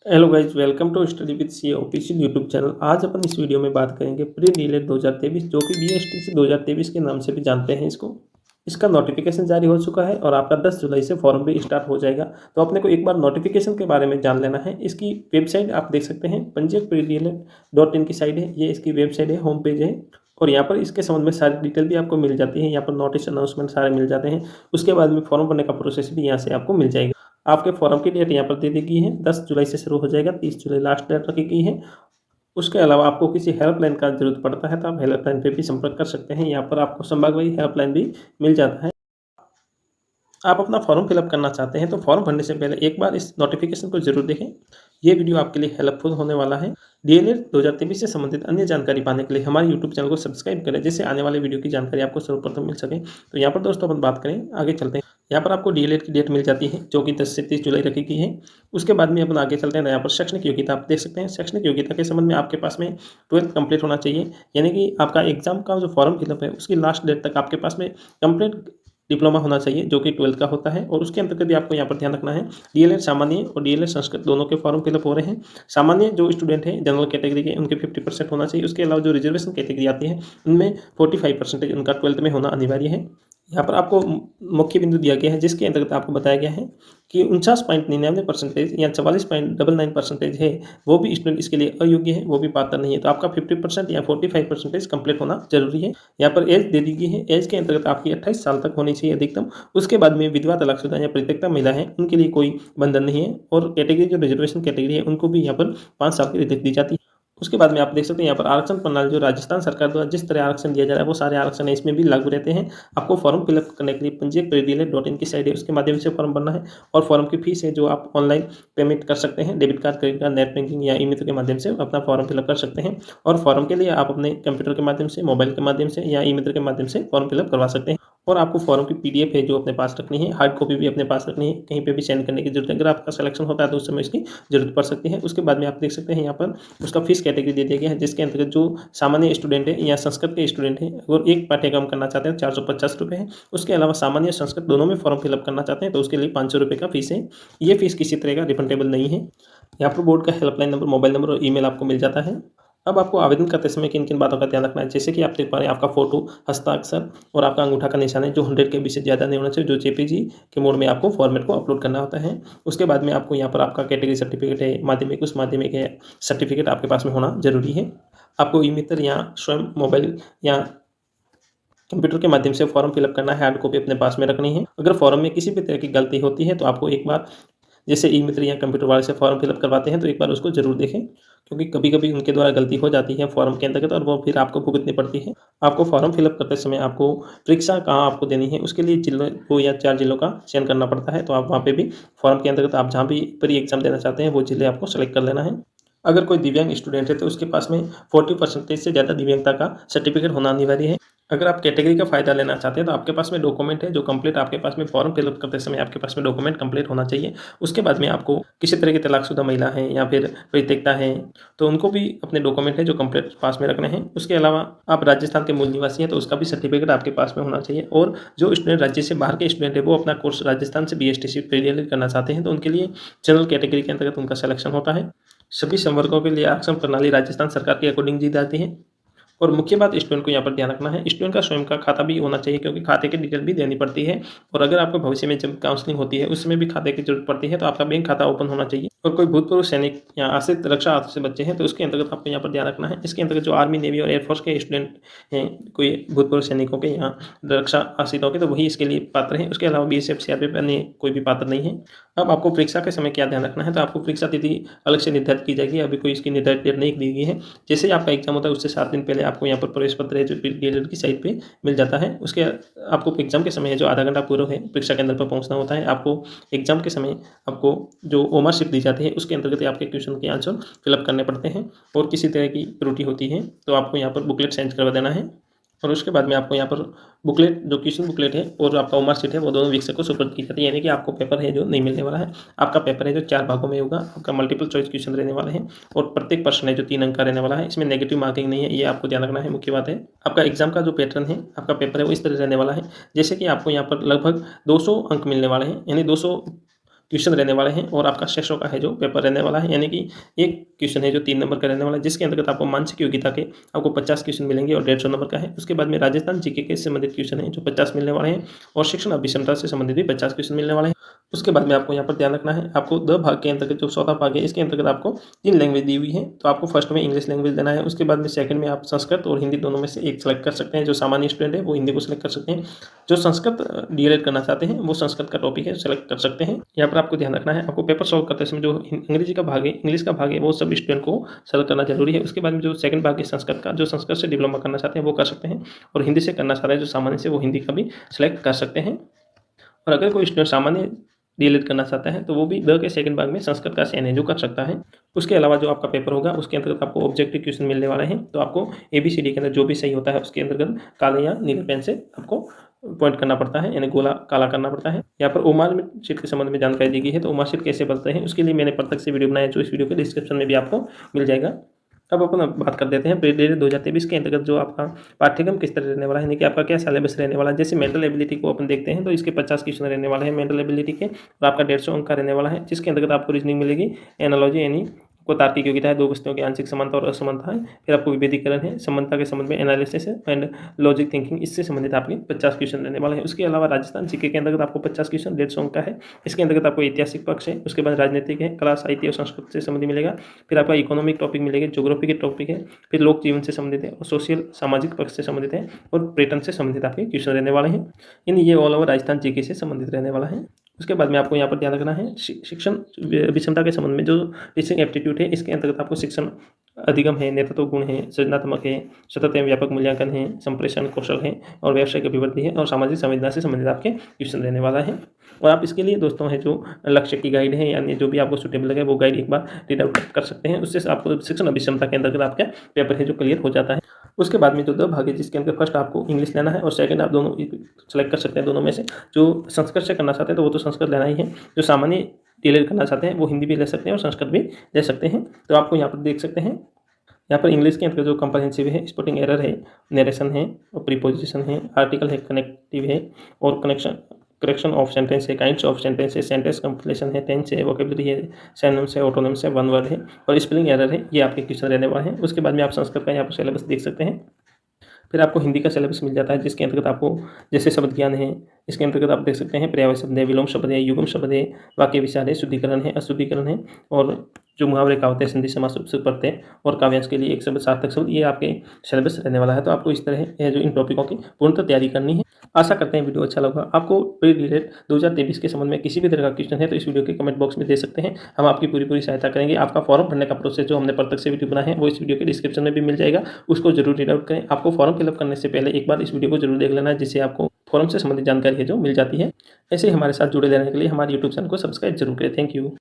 Hello guys, welcome to study with C official YouTube channel. आज अपन इस video में बात करेंगे प्री डीलेट 2023, जो कि बीएसटीसी 2023 के नाम से भी जानते हैं इसको। इसका नोटिफिकेशन जारी हो चुका है और आपका 10 जुलाई से फॉर्म भी स्टार्ट हो जाएगा। तो अपने को एक बार नोटिफिकेशन के बारे में जान लेना है। इसकी वेबसाइट आप देख सकते हैं, पंजीयक प्री डीलेट .in की साइट है, ये इसकी वेबसाइट है, होम पेज है। और यहाँ पर इसके संबंध में सारी डिटेल भी आपको मिल जाती है। यहाँ पर नोटिस अनाउंसमेंट सारे मिल जाते हैं। उसके बाद में फॉर्म भरने का प्रोसेस भी यहाँ से आपको मिल जाएगा। आपके फॉर्म की डेट यहाँ पर दे दी गई है, 10 जुलाई से शुरू हो जाएगा, 30 जुलाई लास्ट डेट रखी गई है। उसके अलावा आपको किसी हेल्पलाइन का जरूरत पड़ता है तो आप हेल्पलाइन पे भी संपर्क कर सकते हैं। यहाँ पर आपको संभागवाई हेल्पलाइन भी मिल जाता है। आप अपना फॉर्म फिलअप करना चाहते हैं तो फॉर्म भरने से पहले एक बार इस नोटिफिकेशन को जरूर देखें। ये वीडियो आपके लिए हेल्पफुल होने वाला है। डीएलएड 2023 से संबंधित अन्य जानकारी पाने के लिए हमारे यूट्यूब चैनल को सब्सक्राइब करें, जिससे आने वाले वीडियो की जानकारी आपको सर्वप्रथम मिल सके। तो यहाँ पर दोस्तों अपन बात करें, आगे चलते हैं। यहाँ पर आपको डीएलएड की डेट मिल जाती है, जो कि 10 से 30 जुलाई रखी गई है। उसके बाद में अपन आगे चलते हैं। यहाँ पर शैक्षणिक योग्यता आप देख सकते हैं। शैक्षणिक योग्यता के संबंध में आपके पास में 12th कंप्लीट होना चाहिए, यानी कि आपका एग्जाम का जो फॉर्म फिलअप है उसकी लास्ट डेट तक आपके पास में कंप्लीट डिप्लोमा होना चाहिए, जो कि 12th का होता है। और उसके अंतर्गत भी आपको यहाँ पर ध्यान रखना है, डीएलएड सामान्य और डीएलएड संस्कृत दोनों के फॉर्म फिलअप हो रहे हैं। सामान्य जो स्टूडेंट हैं जनरल कैटेगरी के, उनके 50% होना चाहिए। उसके अलावा जो रिजर्वेशन कैटेगरी आती है उनमें 45% उनका 12th में होना अनिवार्य है। यहाँ पर आपको मुख्य बिंदु दिया गया है, जिसके अंतर्गत आपको बताया गया है कि 49.99% या 44.99% है वो भी स्टूडेंट इसके लिए अयोग्य है, वो भी पात्र नहीं है। तो आपका 50% या 45% कंप्लीट होना जरूरी है। यहाँ पर एज दे दी गई है, एज के अंतर्गत आपकी 28 साल तक होनी चाहिए अधिकतम। उसके बाद में विधवा, तलाकशुदा या परित्यक्ता महिला है, उनके लिए कोई बंधन नहीं है। और कैटेगरी जो रिजर्वेशन कैटेगरी है उनको भी यहाँ पर 5 साल की रियायत दी जाती है। उसके बाद में आप देख सकते हैं यहाँ पर आरक्षण प्रणाली, जो राजस्थान सरकार द्वारा जिस तरह आरक्षण दिया जा रहा है वो सारे आरक्षण है इसमें भी लागू रहते हैं। आपको फॉर्म फिलअप करने के लिए पंजीयक डीएलएड.in की साइट है, उसके माध्यम से फॉर्म भरना है। और फॉर्म की फीस है जो आप ऑनलाइन पेमेंट कर सकते हैं, debit card, credit card, net banking या ई मित्र के माध्यम से अपना फॉर्म फिलअप कर सकते हैं। और फॉर्म के लिए आप अपने कंप्यूटर के माध्यम से, मोबाइल के माध्यम से या ई मित्र के माध्यम से फॉर्म फिलअप करवा सकते हैं। और आपको फॉर्म की पीडीएफ है जो अपने पास रखनी है, हार्ड कॉपी भी अपने पास रखनी है, कहीं पे भी सेंड करने की जरूरत है। अगर आपका सिलेक्शन होता है तो उस समय इसकी जरूरत पड़ सकती है। उसके बाद में आप देख सकते हैं यहाँ पर उसका फीस कैटेगरी दे दिया गया है, जिसके अंतर्गत जो सामान्य स्टूडेंट है या संस्कृत के स्टूडेंट हैं अगर एक पाठ्यक्रम करना चाहते हैं 450 रुपये है। उसके अलावा सामान्य संस्कृत दोनों में फॉर्म फिलअप करना चाहते हैं तो उसके लिए 500 रुपये का फीस है। ये फीस किसी तरह का रिफंडेबल नहीं है। यहाँ पर बोर्ड का हेल्पलाइन नंबर, मोबाइल नंबर और ईमेल आपको मिल जाता है। अब आपको आवेदन करते समय किन किन बातों का ध्यान रखना है, जैसे कि आप देख पा रहे हैं आपका फोटो, हस्ताक्षर और आपका अंगूठा का निशान है, जो 100 KB से ज़्यादा नहीं होना चाहिए, जो जेपीजी के मोड में आपको फॉर्मेट को अपलोड करना होता है। उसके बाद में आपको यहाँ पर आपका कैटेगरी सर्टिफिकेट है, माध्यमिक, उस माध्यमिक है सर्टिफिकेट आपके पास में होना जरूरी है। आपको ई मित्र या स्वयं मोबाइल या कंप्यूटर के माध्यम से फॉर्म फिलअप करना है, हार्ड कॉपी अपने पास में रखनी है। अगर फॉर्म में किसी भी तरह की गलती होती है तो आपको एक बार, जैसे ई मित्र या कंप्यूटर वाले से फॉर्म फिलअप करवाते हैं, तो एक बार उसको जरूर देखें, क्योंकि कभी कभी उनके द्वारा गलती हो जाती है फॉर्म के अंतर्गत और वो फिर आपको भुगतनी पड़ती है। आपको फॉर्म फिलअप करते समय आपको परीक्षा कहाँ आपको देनी है, उसके लिए जिलों को या 4 जिलों का चयन करना पड़ता है। तो आप वहाँ पे भी फॉर्म के अंतर्गत आप जहाँ भी पर एग्जाम देना चाहते हैं वो जिले आपको सेलेक्ट कर लेना है। अगर कोई दिव्यांग स्टूडेंट है तो उसके पास में 40% से ज़्यादा दिव्यांगता का सर्टिफिकेट होना अनिवार्य है। अगर आप कैटेगरी का फायदा लेना चाहते हैं तो आपके पास में डॉक्यूमेंट है जो कंप्लीट, आपके पास में फॉर्म फिलअप करते समय आपके पास में डॉक्यूमेंट कंप्लीट होना चाहिए। उसके बाद में आपको किसी तरह की तलाकशुदा महिला है या फिर परित्यक्ता है तो उनको भी अपने डॉक्यूमेंट है जो कंप्लीट पास में रखने हैं। उसके अलावा आप राजस्थान के मूल निवासी हैं तो उसका भी सर्टिफिकेट आपके पास में होना चाहिए। और जो स्टूडेंट राज्य से बाहर के स्टूडेंट है वो अपना कोर्स राजस्थान से बीएसटीसी डीएलएड करना चाहते हैं तो उनके लिए जनरल कैटेगरी के अंतर्गत उनका सिलेक्शन होता है। सभी संवर्गों के लिए आरक्षण प्रणाली राजस्थान सरकार के अकॉर्डिंग दी जाती है। और मुख्य बात स्टूडेंट को यहाँ पर ध्यान रखना है, स्टूडेंट का स्वयं का खाता भी होना चाहिए, क्योंकि खाते की डिटेल भी देनी पड़ती है। और अगर आपको भविष्य में जब काउंसलिंग होती है उसमें भी खाते की जरूरत पड़ती है तो आपका बैंक खाता ओपन होना चाहिए। और कोई भूतपूर्व सैनिक या आश्रित रक्षा से बच्चे हैं तो उसके अंतर्गत आपको यहाँ पर ध्यान रखना है। इसके अंतर्गत जो आर्मी, नेवी और एयरफोर्स के स्टूडेंट हैं, कोई भूतपूर्व सैनिकों के या रक्षा आश्रितों के, तो वही इसके लिए पात्र हैं। उसके अलावा बीएसएफ, सीआरपीएफ अन्य कोई भी पात्र नहीं है। अब आपको परीक्षा के समय क्या ध्यान रखना है, तो आपको परीक्षा तिथि अलग से निर्धारित की जाएगी, अभी कोई इसकी निर्धारित डेट नहीं दी गई है। जैसे ही आपका एग्जाम होता है उससे 7 दिन पहले आपको यहाँ पर प्रवेश पत्र है जो डीएलएड की साइट पे मिल जाता है। उसके आपको एग्जाम के समय जो आधा घंटा पूर्व है परीक्षा केंद्र पर पहुंचना होता है। आपको एग्जाम के समय आपको जो ओमर शिप दी जाती है उसके अंतर्गत आपके क्वेश्चन के आंसर फिलअप करने पड़ते हैं। और किसी तरह की त्रुटि होती है तो आपको यहाँ पर बुकलेट सेंड करवा देना है। और उसके बाद में आपको यहाँ पर बुकलेट, जो क्वेश्चन बुकलेट है और आपका ओमर शीट है, वो दोनों वीक को सुपुर्द की जाती है। यानी कि आपको पेपर है जो नहीं मिलने वाला है। आपका पेपर है जो 4 भागों में होगा। आपका मल्टीपल चॉइस क्वेश्चन रहने वाले हैं और प्रत्येक प्रश्न है जो 3 अंक का रहने वाला है। इसमें नेगेटिव मार्किंग नहीं है, ये आपको ध्यान रखना है। मुख्य बात है आपका एग्जाम का जो पैटर्न है, आपका पेपर है वो इस तरह रहने वाला है, जैसे कि आपको यहाँ पर लगभग 200 अंक मिलने वाले हैं, यानी 200 क्वेश्चन रहने वाले हैं और आपका 600 का है जो पेपर रहने वाला है, यानी कि एक क्वेश्चन है जो 3 नंबर का रहने वाला है, जिसके अंतर्गत आपको मानसिक योग्यता के आपको 50 क्वेश्चन मिलेंगे और 150 नंबर का है। उसके बाद में राजस्थान जीके के संबंधित क्वेश्चन है जो 50 मिलने वाले हैं और शिक्षण अभिक्षमता से संबंधित भी 50 क्वेश्चन मिलने वाले हैं। उसके बाद में आपको यहाँ पर ध्यान रखना है, आपको द भाग के अंतर्गत जो चौथा भाग है इसके अंतर्गत आपको 3 लैंग्वेज दी हुई है। तो आपको फर्स्ट में इंग्लिश लैंग्वेज देना है, उसके बाद में सेकंड में आप संस्कृत और हिंदी दोनों में से एक सेलेक्ट कर सकते हैं। जो सामान्य स्टूडेंट है वो हिंदी को सिलेक्ट कर सकते हैं, जो संस्कृत डीएलएड करना चाहते हैं वो संस्कृत का टॉपिक है सेलेक्ट कर सकते हैं। यहाँ पर आपको ध्यान रखना है, आपको पेपर सॉल्व करते समय जो अंग्रेजी का भाग है, इंग्लिश का भाग है, वो सब स्टूडेंट को सेलेक्ट करना जरूरी है। उसके बाद में जो सेकंड भाग है संस्कृत का, जो संस्कृत से डिप्लोमा करना चाहते हैं वो कर सकते हैं, और हिंदी से करना चाहते हैं जो सामान्य से, वो हिंदी का भी सिलेक्ट कर सकते हैं। और अगर कोई स्टूडेंट सामान्य डीएलएड करना चाहता है तो वो भी द के सेकंड भाग में संस्कृत का चयन है जो कर सकता है। उसके अलावा जो आपका पेपर होगा उसके अंतर्गत आपको ऑब्जेक्टिव क्वेश्चन मिलने वाले हैं, तो आपको ABCD के अंदर जो भी सही होता है उसके अंतर्गत काले या नीले पेन से आपको पॉइंट करना पड़ता है, यानी गोला काला करना पड़ता है। यहाँ पर ओमार शीट के संबंध में जानकारी दी गई है, तो ओमार शीट कैसे बनते हैं उसके लिए मैंने प्रत्यक्ष से वीडियो बनाया जो इस वीडियो के डिस्क्रिप्शन में भी आपको मिल जाएगा। अब अपन बात कर देते हैं प्री-डीएलएड 2023 के अंतर्गत जो आपका पाठ्यक्रम किस तरह रहने वाला है, यानी कि आपका क्या सिलेबस रहने वाला है। जैसे मेंटल एबिलिटी को अपन देखते हैं तो इसके 50 क्वेश्चन रहने वाले हैं मेंटल एबिलिटी के, और आपका 150 अंक का रहने वाला है, जिसके अंतर्गत आपको रीजनिंग मिलेगी, एनालॉजी यानी को तार्किक योग्यता है, दो वस्तुओं की आंशिक समानता और असमानता है, फिर आपको विभेदीकरण है, समानता के संबंध में एनालिसिस है एंड लॉजिक थिंकिंग, इससे संबंधित आपके 50 क्वेश्चन रहने वाले हैं। उसके अलावा राजस्थान जीके के अंतर्गत आपको 50 क्वेश्चन 150 अंक का है, इसके अंतर्गत आपको ऐतिहासिक पक्ष है, उसके बाद राजनीतिक है, कला साहित्य और संस्कृत से संबंधित मिलेगा, फिर आपका इकोनॉमिक टॉपिक मिलेगा, ज्योग्राफी के टॉपिक है, फिर लोक जीवन से संबंधित है, और सोशल सामाजिक पक्ष से संबंधित है, और पर्यटन से संबंधित आपके क्वेश्चन रहने वाले हैं। यानी ये ऑल ओवर राजस्थान जीके से संबंधित रहने वाला है। उसके बाद में आपको यहाँ पर ध्यान रखना है शिक्षण विषमता के संबंध में जो टीचिंग एप्टीट्यूड है, इसके अंतर्गत आपको शिक्षण अधिगम है, नेतृत्व गुण है, सृजनात्मक है, सतत एवं व्यापक मूल्यांकन है, संप्रेषण कौशल है, और व्यावसायिक अभिवृद्धि है, और सामाजिक संवेदना से संबंधित आपके क्वेश्चन रहने वाला है। और आप इसके लिए दोस्तों है जो लक्ष्य की गाइड है, यानी जो भी आपको सुटेबल लगे वो गाइड एक बार रीड आउट कर सकते हैं, उससे आपको शिक्षण अभिक्षमता के अंतर्गत आपका पेपर है जो क्लियर हो जाता है। उसके बाद में जो 2 भाग है जिसके अंदर फर्स्ट आपको इंग्लिश लेना है और सेकंड आप दोनों सेलेक्ट कर सकते हैं दोनों में से। जो संस्कृत से करना चाहते हैं तो वो तो संस्कृत लेना ही है, जो सामान्य डीएलएड करना चाहते हैं वो हिंदी भी ले सकते हैं और संस्कृत भी ले सकते हैं। तो आपको यहाँ पर देख सकते हैं, यहाँ पर इंग्लिश के अंतर्गत जो कंप्रहेंसिव है, स्पोर्टिंग एरर है, नरेशन है, और प्रीपोजिशन है, आर्टिकल है, कनेक्टिव है, और करेक्शन ऑफ सेंटेंस है, काइंड्स ऑफ सेंटेंस है, सेंटेंस कंप्लीशन है, टेंस है, वोकेबलरी है, सिनोनिम्स है, ऑटोनिम्स है, वन वर्ड है, और स्पेलिंग एरर है। ये आपके क्वेश्चन रहने वाले हैं। उसके बाद में आप संस्कृत का यहाँ पर सिलेबस देख सकते हैं। फिर आपको हिंदी का सिलेबस मिल जाता है, जिसके अंतर्गत आपको जैसे शब्द ज्ञान है, इसके अंतर्गत आप देख सकते हैं पर्यायवाची शब्द है, विलोम शब्द है, युग्म शब्द है, वाक्य विचार है, शुद्धिकरण है, अशुद्धिकरण है, और जो मुहावरे कहावतें संधि समास उपसर्ग प्रत्यय और काव्यांश के लिए एक शब्द सार्थक शब्द, ये आपके सिलेबस रहने वाला है। तो आपको इस तरह है जो इन टॉपिकों की पूर्णतः तैयारी करनी है। आशा करते हैं वीडियो अच्छा लगा आपको। प्री-डीएलएड 2023 के संबंध में किसी भी तरह का क्वेश्चन है तो इस वीडियो के कमेंट बॉक्स में दे सकते हैं, हम आपकी पूरी सहायता करेंगे। आपका फॉर्म भरने का प्रोसेस जो हमने प्रत्यक्ष से वीडियो बनाया है वो इस वीडियो के डिस्क्रिप्शन में भी मिल जाएगा, उसको जरूर रीड आउट करें। आपको फॉर्म फिलअप करने से पहले एक बार इस वीडियो को जरूर देख लेना है, जिससे आपको फॉर्म से संबंधित जानकारी है जो मिल जाती है। ऐसे ही हमारे साथ जुड़े रहने के लिए हमारे यूट्यूब चैनल को सब्सक्राइब जरूर करें। Thank you.